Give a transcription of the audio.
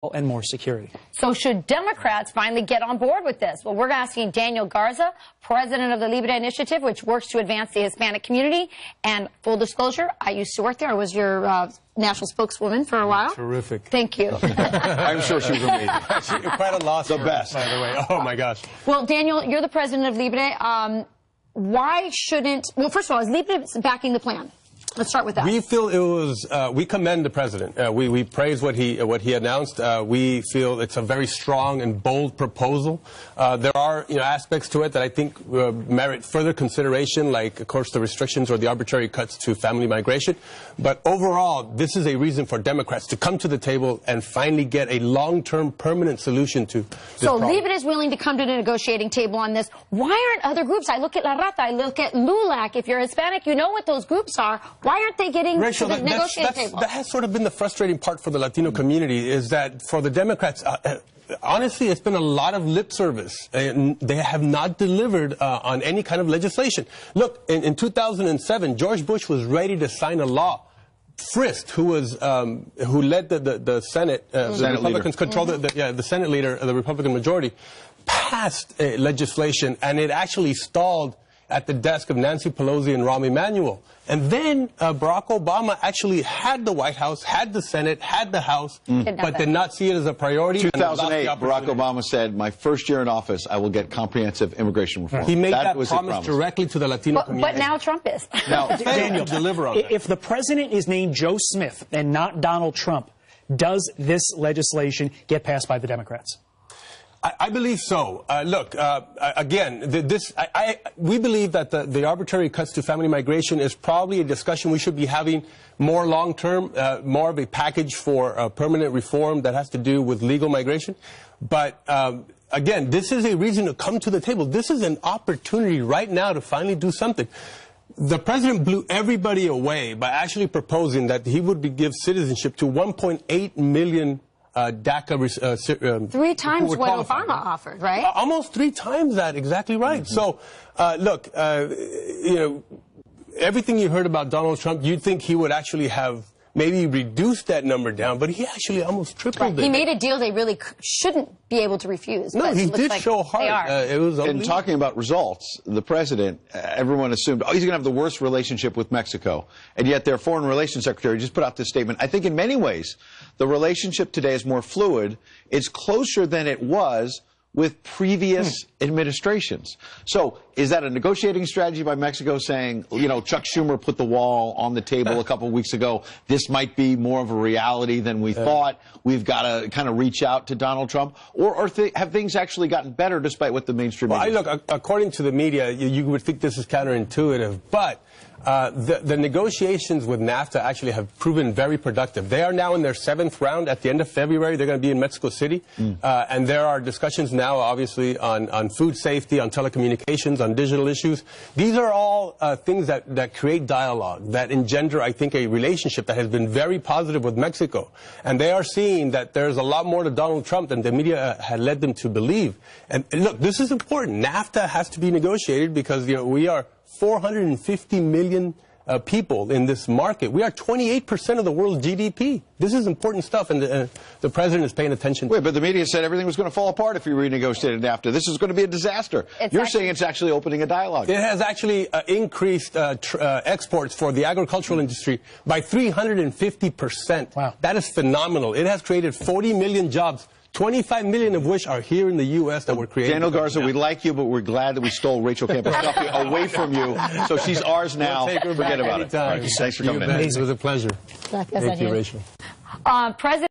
and more security. So should Democrats finally get on board with this? Well, we're asking Daniel Garza, president of the LIBRE Initiative, which works to advance the Hispanic community. And full disclosure, I used to work there. I was your national spokeswoman for a while. Terrific. Thank you. I'm sure she was amazing. Quite a loss. The best. By the way. Oh, my gosh. Well, Daniel, you're the president of LIBRE. Why shouldn't... Well, first of all, is LIBRE backing the plan? Let's start with that. We feel it was, we commend the president. We praise what he announced. We feel it's a very strong and bold proposal. There are, aspects to it that I think merit further consideration, like, of course, the restrictions or the arbitrary cuts to family migration. But overall, this is a reason for Democrats to come to the table and finally get a long-term permanent solution to this problem. LIBRE is willing to come to the negotiating table on this. Why aren't other groups? I look at La Rata, I look at LULAC. If you're Hispanic, you know what those groups are. Why aren't they getting to the negotiating table? That has sort of been the frustrating part for the Latino community, is that for the Democrats, honestly, it's been a lot of lip service. And they have not delivered on any kind of legislation. Look, in 2007, George Bush was ready to sign a law. Frist, who led the Senate, the Republicans controlled the Senate leader, the Republican majority, passed legislation, and it actually stalled at the desk of Nancy Pelosi and Rahm Emanuel. And then Barack Obama actually had the White House, had the Senate, had the House, but did not see it as a priority. 2008, Barack Obama said, my first year in office, I will get comprehensive immigration reform. He made that promise directly to the Latino community. But now Trump is. Now, Daniel, deliver on that. If the president is named Joe Smith and not Donald Trump, does this legislation get passed by the Democrats? I believe so. Look, again, we believe that the arbitrary cuts to family migration is probably a discussion we should be having more long-term, more of a package for permanent reform that has to do with legal migration. But again, this is a reason to come to the table. This is an opportunity right now to finally do something. The president blew everybody away by actually proposing that he would give citizenship to 1.8 million DACA 3 times what Obama offered, right? Almost 3 times that, exactly right. So, look, everything you heard about Donald Trump, you'd think he would actually have maybe reduced that number down, but he actually almost tripled it. He made a deal they really shouldn't be able to refuse. No, he did show heart. It was and talking about results, the president, everyone assumed, oh, he's going to have the worst relationship with Mexico. And yet their foreign relations secretary just put out this statement. I think in many ways, the relationship today is more fluid. It's closer than it was with previous administrations. So is that a negotiating strategy by Mexico saying, Chuck Schumer put the wall on the table a couple of weeks ago, this might be more of a reality than we thought, we've got to kind of reach out to Donald Trump? Or have things actually gotten better despite what the mainstream media says? Look, according to the media, you would think this is counterintuitive, but the negotiations with NAFTA actually have proven very productive. They are now in their 7th round. At the end of February, they're going to be in Mexico City. And there are discussions now, obviously, on food safety, on telecommunications, on digital issues. These are all things that create dialogue, that engender, I think, a relationship that has been very positive with Mexico. And they are seeing that there's a lot more to Donald Trump than the media had led them to believe. And look, this is important. NAFTA has to be negotiated because, we are 450 million people in this market. We are 28% of the world's GDP. This is important stuff, and the president is paying attention to it. Wait, but the media said everything was going to fall apart if you renegotiated NAFTA. This is going to be a disaster. You're saying it's actually opening a dialogue. It has actually increased exports for the agricultural industry by 350%. Wow. That is phenomenal. It has created 40 million jobs, 25 million of which are here in the U.S. that were created. Daniel Garza, we like you, but we're glad that we stole Rachel Campbell's away from you. So she's ours now. Forget about it. Thanks for coming in. It was a pleasure. Thank you, Rachel. President